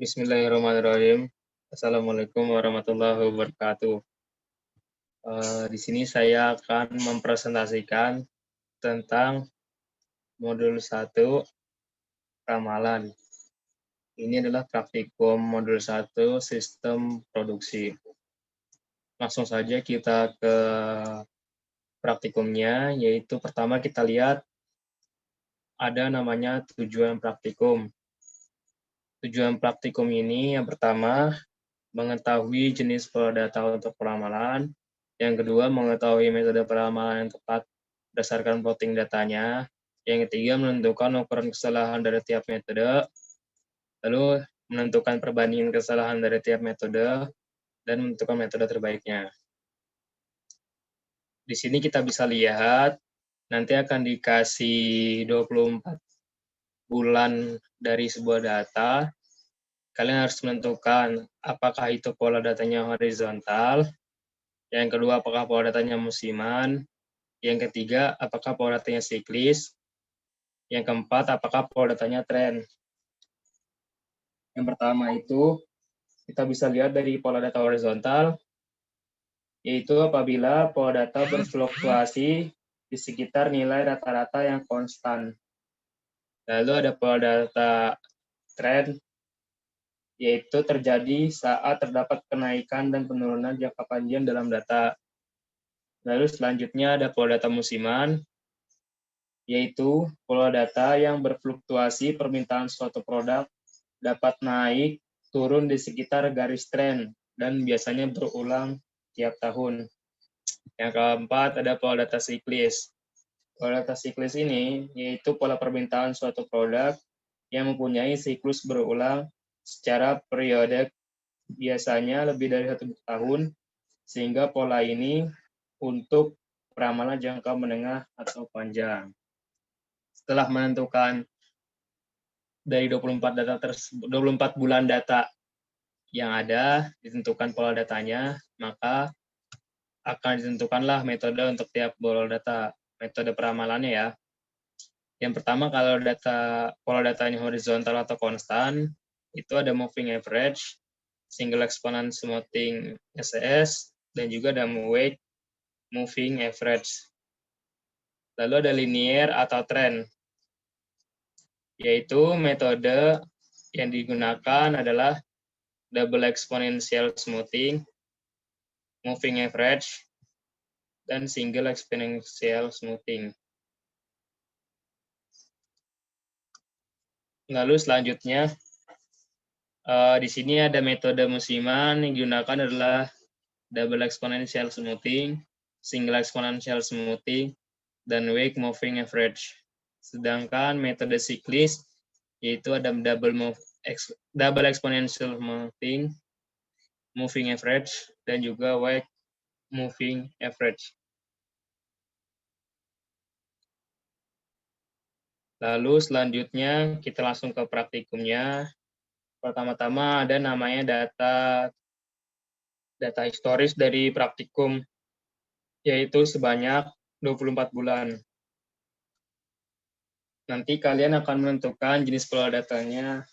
Bismillahirrahmanirrahim. Assalamualaikum warahmatullahi wabarakatuh. Di sini saya akan mempresentasikan tentang modul 1 ramalan. Ini adalah praktikum modul 1 sistem produksi. Langsung saja kita ke praktikumnya, yaitu pertama kita lihat ada namanya tujuan praktikum. Tujuan praktikum ini yang pertama, mengetahui jenis pola data untuk peramalan. Yang kedua, mengetahui metode peramalan yang tepat berdasarkan plotting datanya. Yang ketiga, menentukan ukuran kesalahan dari tiap metode. Lalu, menentukan perbandingan kesalahan dari tiap metode, dan menentukan metode terbaiknya. Di sini kita bisa lihat, nanti akan dikasih 24 bulan dari sebuah data. Kalian harus menentukan apakah itu pola datanya horizontal, yang kedua apakah pola datanya musiman, yang ketiga apakah pola datanya siklis, yang keempat apakah pola datanya tren. Yang pertama itu kita bisa lihat dari pola data horizontal, yaitu apabila pola data berfluktuasi di sekitar nilai rata-rata yang konstan. Lalu ada pola data tren, yaitu terjadi saat terdapat kenaikan dan penurunan jangka panjang dalam data. Lalu selanjutnya ada pola data musiman, yaitu pola data yang berfluktuasi permintaan suatu produk dapat naik turun di sekitar garis tren dan biasanya berulang tiap tahun. Yang keempat ada pola data siklis. Pola data siklis ini yaitu pola permintaan suatu produk yang mempunyai siklus berulang secara periodik, biasanya lebih dari 1 tahun, sehingga pola ini untuk peramalan jangka menengah atau panjang. Setelah menentukan dari 24 bulan data yang ada, ditentukan pola datanya, maka akan ditentukanlah metode untuk tiap pola data, metode peramalannya ya. Yang pertama, kalau pola datanya horizontal atau konstan, itu ada moving average, single exponent smoothing SES, dan juga ada weight moving average. Lalu ada linear atau trend, yaitu metode yang digunakan adalah double exponential smoothing, moving average, dan single exponential smoothing. Lalu selanjutnya, di sini ada metode musiman yang digunakan adalah double exponential smoothing, single exponential smoothing, dan wake moving average. Sedangkan metode siklis yaitu ada double exponential smoothing, moving average, dan juga wake moving average. Lalu selanjutnya kita langsung ke praktikumnya. Pertama-tama ada namanya data historis dari praktikum, yaitu sebanyak 24 bulan. Nanti kalian akan menentukan jenis pola datanya,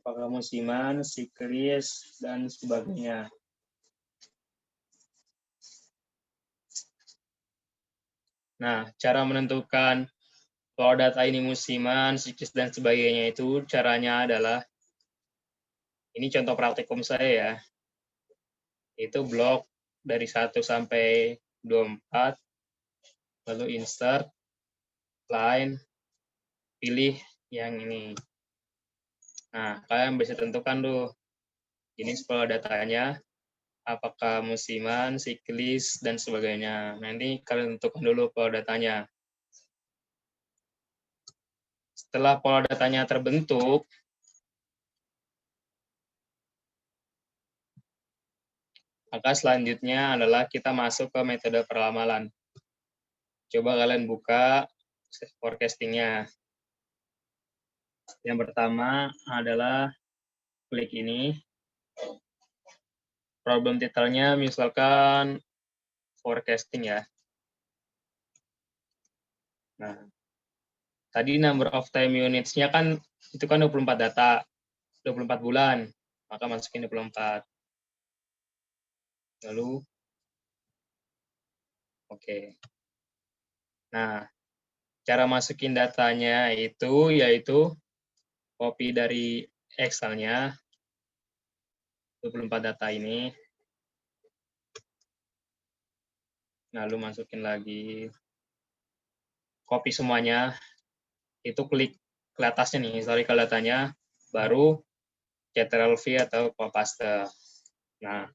apakah musiman, siklis, dan sebagainya. Nah, cara menentukan pola data ini musiman, siklis, dan sebagainya itu caranya adalah, ini contoh praktikum saya ya, itu blok dari 1 sampai 24, lalu insert, line, pilih yang ini. Nah, kalian bisa tentukan tuh jenis pola datanya, apakah musiman, siklis, dan sebagainya. Nanti kalian tentukan dulu pola datanya. Setelah pola datanya terbentuk, maka selanjutnya adalah kita masuk ke metode peramalan. Coba kalian buka forecasting-nya. Yang pertama adalah klik ini. Problem titelnya misalkan forecasting ya. Nah, tadi number of time units-nya kan itu kan 24 data. 24 bulan, maka masukin 24. Lalu, oke. Nah, cara masukin datanya itu yaitu copy dari Excel-nya, 24 data ini, lalu masukin lagi, copy semuanya, itu klik ke atasnya nih, historical datanya, baru Ctrl-V atau paste. Nah,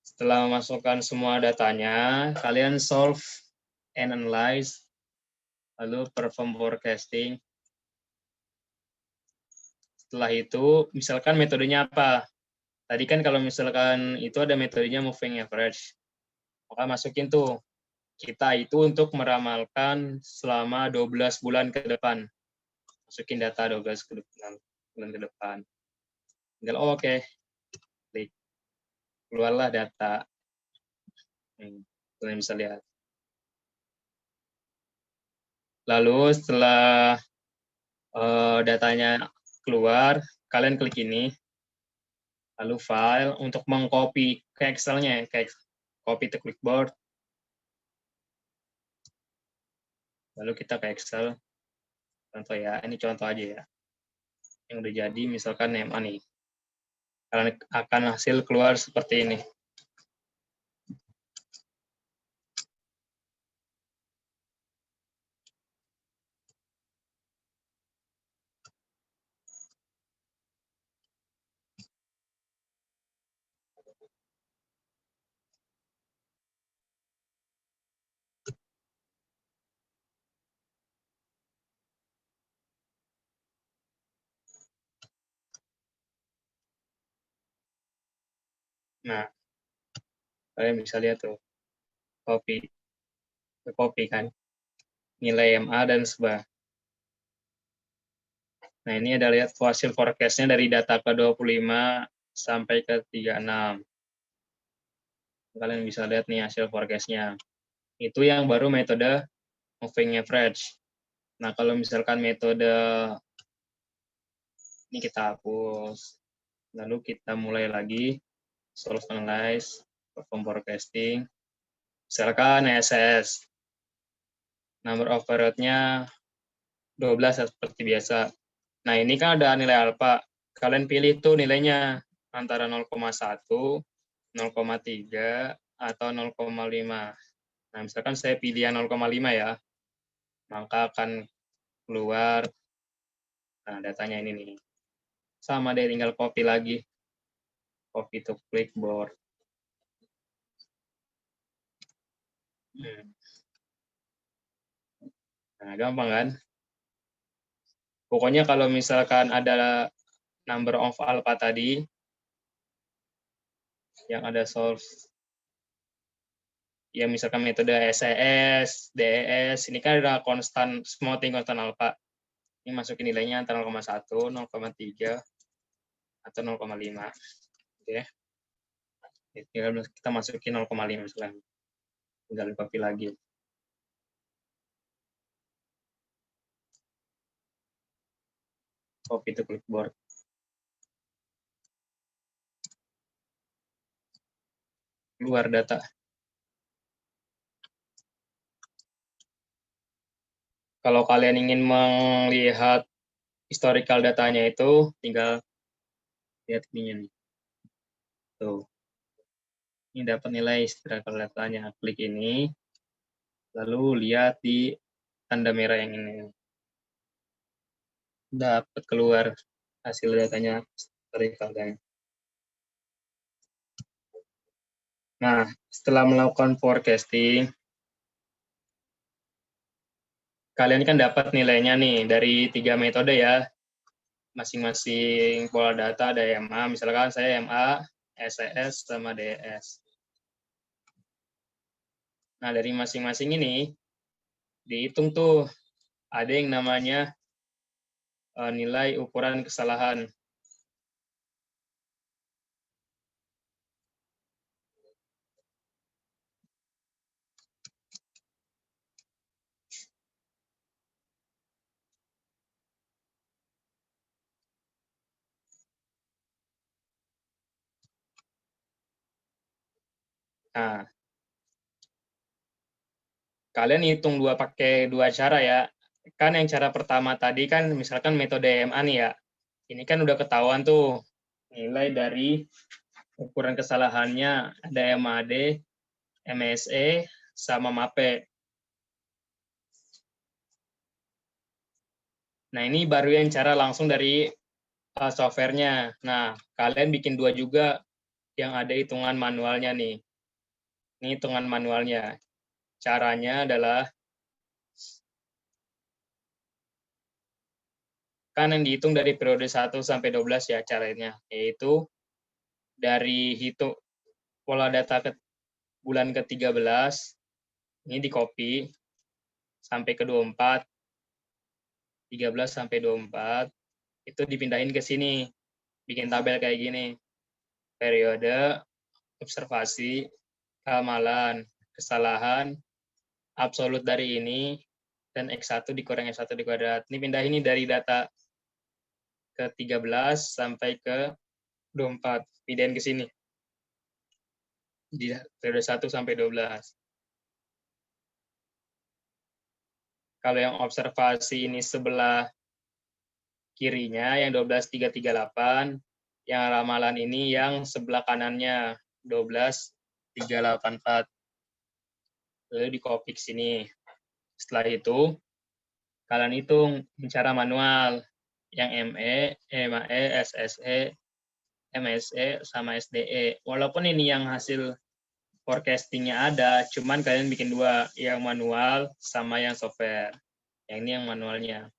setelah memasukkan semua datanya, kalian solve and analyze, lalu perform forecasting. Setelah itu, misalkan metodenya apa? Tadi kan kalau misalkan itu ada metodenya moving average, maka masukin tuh, kita itu untuk meramalkan selama 12 bulan ke depan. Masukin data 12 bulan ke depan. Tinggal oke, klik. Keluarlah data. Kalian bisa lihat. Lalu setelah datanya keluar, kalian klik ini, lalu file untuk mengcopy ke Excel-nya, copy to clipboard. Lalu kita ke Excel. Contoh ya, ini contoh aja ya. Yang udah jadi, misalkan MA nih. Kalian akan hasil keluar seperti ini. Nah, kalian bisa lihat tuh, copy kan, nilai MA dan SBA. Nah, ini ada lihat hasil forecast-nya dari data ke-25 sampai ke 36. Kalian bisa lihat nih hasil forecast-nya. Itu yang baru metode moving average. Nah, kalau misalkan metode ini kita hapus, lalu kita mulai lagi, solve analyze, perform forecasting, misalkan SS, number of period-nya 12 seperti biasa. Nah, ini kan ada nilai alfa. Kalian pilih tuh nilainya antara 0,1, 0,3, atau 0,5. Nah, misalkan saya pilih yang 0,5 ya, maka akan keluar, nah datanya ini nih. Sama deh, tinggal copy lagi. Copy to clipboard. Nah, gampang kan? Pokoknya kalau misalkan ada number of alpha tadi, yang ada solve, ya misalkan metode SES, DES, ini kan ada konstan, smoothing konstan alpha. Ini masukin nilainya antara 0,1, 0,3, atau 0,5. Oke. Tinggal kita masukin 0,5 misalkan. Tinggal copy lagi. Copy to clipboard. Keluar data. Kalau kalian ingin melihat historical datanya itu, tinggal lihat ini nih. Tuh. Ini dapat nilai historical datanya. Klik ini, lalu lihat di tanda merah yang ini. Dapat keluar hasil datanya historical datanya. Nah, setelah melakukan forecasting, kalian kan dapat nilainya nih dari 3 metode ya. Masing-masing pola data ada MA, misalkan saya MA, SES, sama DES. Nah, dari masing-masing ini, dihitung tuh, ada yang namanya nilai ukuran kesalahan. Nah, kalian hitung pakai dua cara ya. Kan yang cara pertama tadi kan misalkan metode MA nih ya. Ini kan udah ketahuan tuh nilai dari ukuran kesalahannya, ada MAD, MSE, sama MAPE. Nah, ini baru yang cara langsung dari softwarenya. Nah, kalian bikin dua juga yang ada hitungan manualnya nih. Ini hitungan manualnya. Caranya adalah, kan yang dihitung dari periode 1 sampai 12 ya caranya, yaitu dari hitung pola data bulan ke-13, ini di copy sampai ke 24, 13 sampai 24, itu dipindahin ke sini, bikin tabel kayak gini. Periode, observasi, keamalan, kesalahan, absolut dari ini, dan X1 dikurang X1 di kuadrat. Ini pindah ini dari data ke 13 sampai ke 24. Pindahin ke sini. Di periode 1 sampai 12. Kalau yang observasi ini sebelah kirinya, yang 12.338, yang ramalan ini yang sebelah kanannya, 12.384. Lalu di copy ke sini. Setelah itu, kalian hitung cara manual. Yang ME, MAE, SSE, MSE, sama SDE. Walaupun ini yang hasil forecastingnya ada, cuman kalian bikin dua, yang manual sama yang software. Yang ini yang manualnya.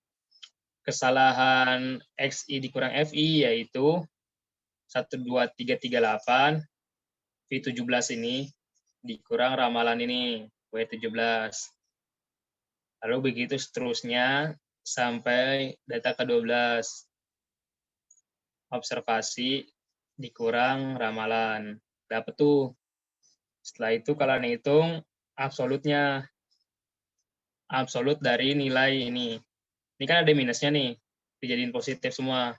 Kesalahan XI dikurang FI yaitu 12338 V17 ini dikurang ramalan ini W17. Lalu begitu seterusnya sampai data ke-12. Observasi dikurang ramalan. Dapat tuh. Setelah itu kalian hitung absolutnya. Absolut dari nilai ini. Ini kan ada minusnya nih. Dijadiin positif semua.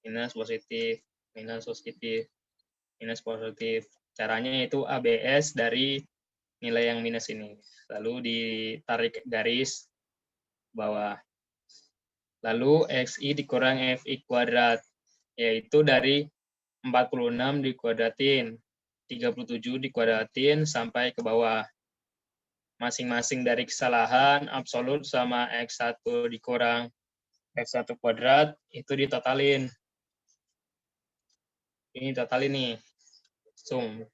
Minus, positif, minus, positif, minus, positif. Caranya itu ABS dari nilai yang minus ini. Lalu ditarik garis bawah. Lalu XI dikurang FI kuadrat, yaitu dari 46 dikuadratin, 37 dikuadratin sampai ke bawah. Masing-masing dari kesalahan, absolut sama X1 dikurang X1 kuadrat, itu ditotalin. Ini total ini. Sum.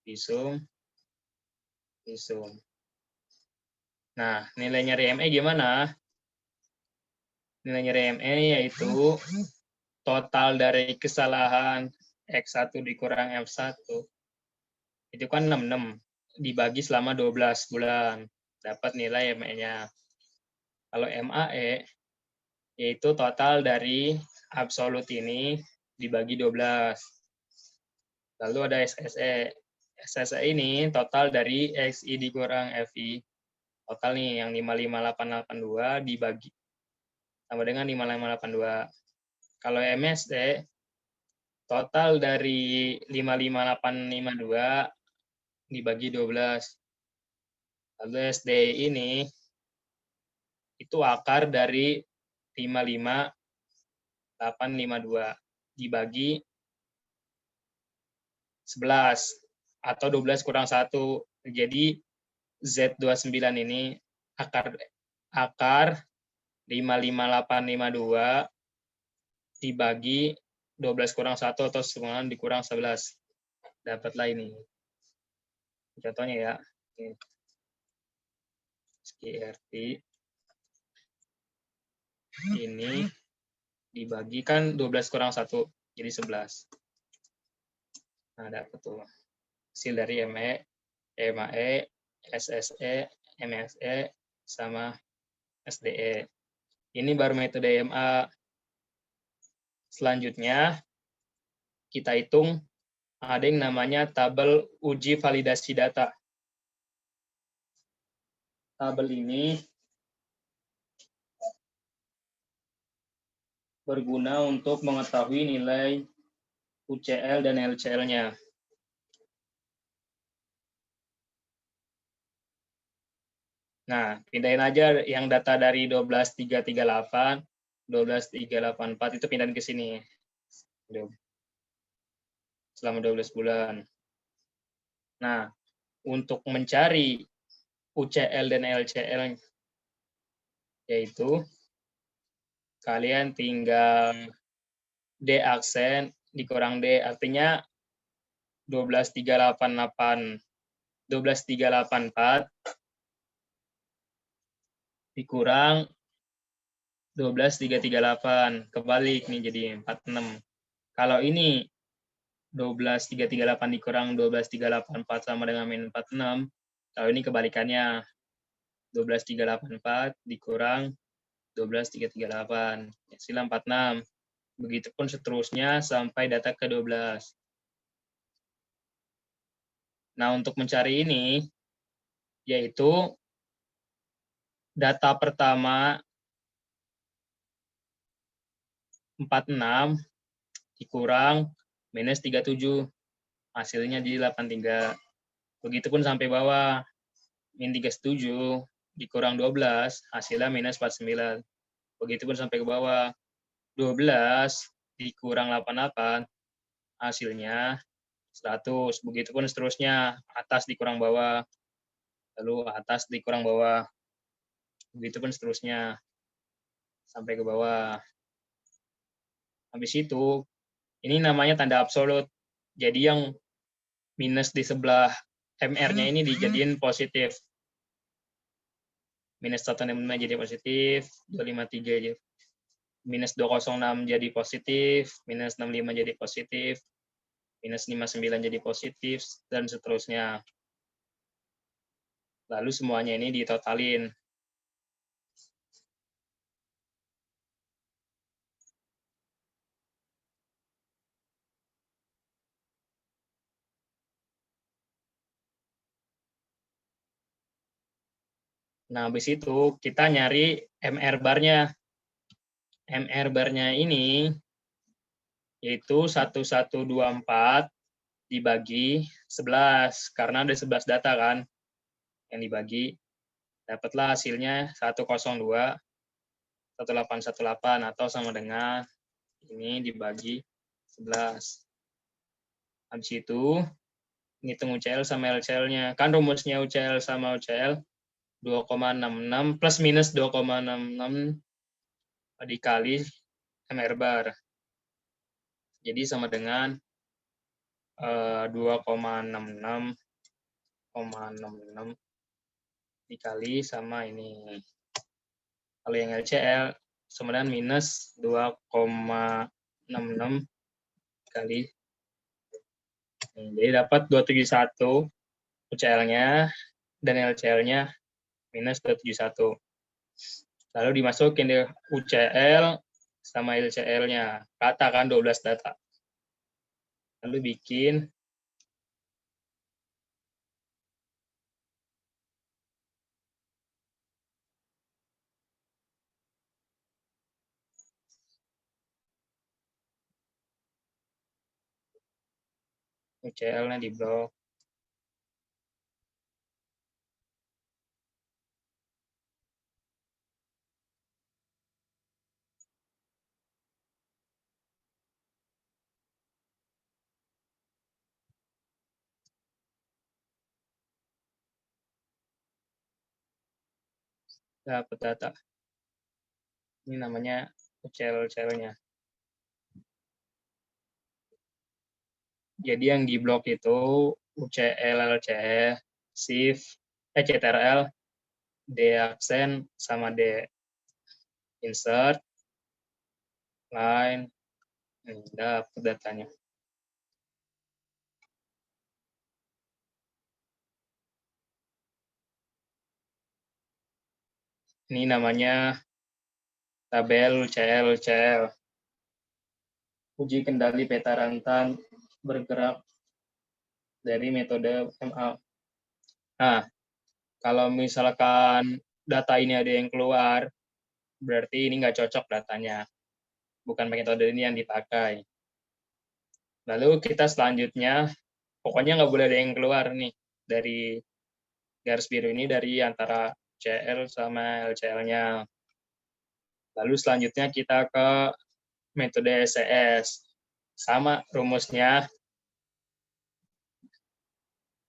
Disum. Disum. Nah, nilai nyari ME gimana? Nilai nyari ME yaitu total dari kesalahan X1 dikurang F1. Itu kan 66. Dibagi selama 12 bulan. Dapat nilai ME-nya. Kalau MAE, yaitu total dari absolut ini dibagi 12. Lalu ada SSE. SSE ini total dari XI dikurang FI. Total nih yang 55882 dibagi sama dengan 5582. Kalau MSE total dari 55852 dibagi 12. Lalu SDE ini itu akar dari 55852 dibagi 11 atau 12 kurang 1. Jadi Z29 ini akar 55852 dibagi 12 kurang 1 atau sembilan dikurang 11. Dapatlah ini. Contohnya ya. SKRT ini dibagikan 12 kurang 1, jadi 11. Nah, dapat tuh. Hasil dari ME, MAE, SSE, MSE, sama SDE. Ini baru metode MA. Selanjutnya, kita hitung ada yang namanya tabel uji validasi data. Tabel ini berguna untuk mengetahui nilai UCL dan LCL-nya. Nah, pindahin aja yang data dari 12.338, 12.384 itu pindahin ke sini. Selama 12 bulan. Nah, untuk mencari UCL dan LCL, yaitu kalian tinggal D aksen dikurang D, artinya 12.384 dikurang 12.338, kebalik nih jadi 46. Kalau ini 12.338 dikurang 12.384 sama dengan min 46, kalau ini kebalikannya 12.384 dikurang 12.338, hasilnya 46. Begitupun seterusnya sampai data ke-12. Nah, untuk mencari ini, yaitu data pertama 46 dikurang minus 37, hasilnya jadi 83. Begitupun sampai bawah, min 37 dikurang 12, hasilnya minus 49. Begitupun sampai ke bawah, 12 dikurang 88, hasilnya 100. Begitupun seterusnya, atas dikurang bawah, lalu atas dikurang bawah. Begitupun seterusnya, sampai ke bawah. Habis itu, ini namanya tanda absolut. Jadi yang minus di sebelah MR-nya ini dijadiin positif. Minus 165 jadi positif, 253 jadi minus 206 jadi positif, minus 65 jadi positif, minus 59 jadi positif, dan seterusnya. Lalu semuanya ini ditotalin. Nah, habis itu kita nyari MR bar-nya. MR bar-nya ini yaitu 1124 dibagi 11, karena ada 11 data kan yang dibagi. Dapatlah hasilnya 102, 1818, atau sama dengan ini dibagi 11. Habis itu, ngitung UCL sama LCL-nya. Kan rumusnya UCL sama UCL 2,66 plus minus 2,66 dikali MR bar. Jadi sama dengan 2,66 dikali sama ini. Kalau yang LCL sama dengan minus 2,66 kali. Jadi dapat 271 UCL-nya dan LCL-nya minus 271. Lalu dimasukin deh UCL sama LCL-nya. Katakan 12 data. Lalu bikin UCL-nya di blok. Dapat data. Ini namanya UCL-UCL-nya. Jadi yang di blok itu UCL, LCL, shift, CTRL, D aksen, sama D insert, line, dapat datanya. Ini namanya tabel UCL. Uji kendali peta rantan bergerak dari metode MA. Nah, kalau misalkan data ini ada yang keluar, berarti ini nggak cocok datanya. Bukan metode ini yang dipakai. Lalu kita selanjutnya, pokoknya nggak boleh ada yang keluar nih dari garis biru ini, dari antara UCL sama LCL-nya. Lalu selanjutnya kita ke metode SCS. Sama rumusnya,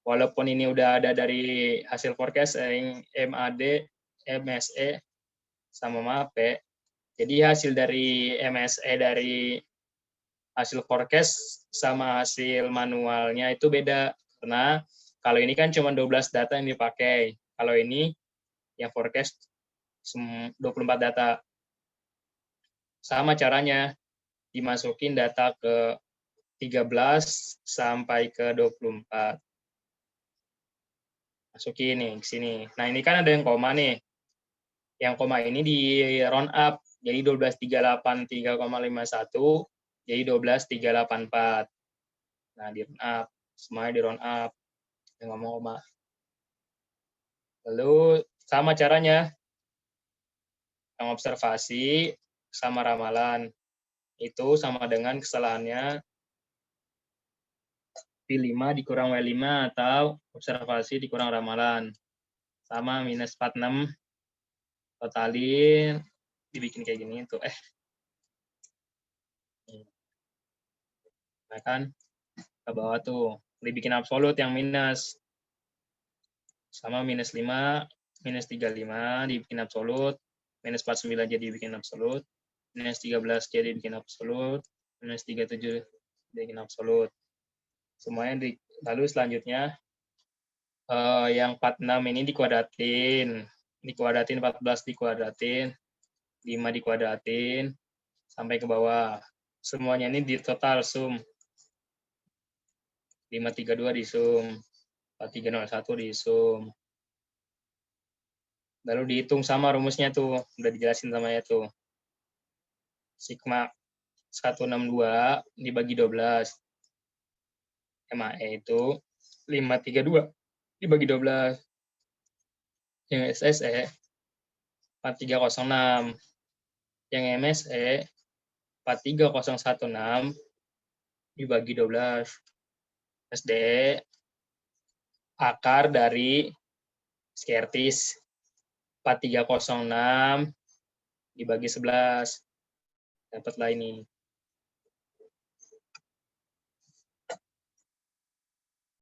walaupun ini udah ada dari hasil forecasting, MAD, MSE, sama MAPE, jadi hasil dari MSE dari hasil forecast sama hasil manualnya itu beda. Karena kalau ini kan cuma 12 data yang dipakai. Kalau ini yang forecast 24 data. Sama caranya, dimasukin data ke 13 sampai ke 24. Masukin nih ke sini. Nah, ini kan ada yang koma nih. Yang koma ini di round up. Jadi 12.383,51 jadi 12.384. Nah, di round up. Semuanya di round up. Yang ngomong koma. Lalu sama caranya. Yang observasi sama ramalan. Itu sama dengan kesalahannya P5 dikurang W5 atau observasi dikurang ramalan. Sama minus 46 totalin dibikin kayak gini tuh nah kan ke bawah tuh dibikin absolut yang minus sama minus 5 minus 35 dibikin absolut minus 49 jadi dibikin absolut minus 13 jadi dibikin absolut minus 37 dibikin absolut semuanya lalu selanjutnya yang 46 ini dikuadratin 14 dikuadratin 5 dikuadratin sampai ke bawah. Semuanya ini di total sum. 532 di sum. 4301 di sum. Lalu dihitung sama rumusnya tuh. Udah dijelasin sama ya tuh. Sigma 162 dibagi 12. MAE itu 532 dibagi 12. Yang SSE 4306. Yang MSE 43016 dibagi 12. SDE akar dari skertis 4306 dibagi 11. Dapatlah ini.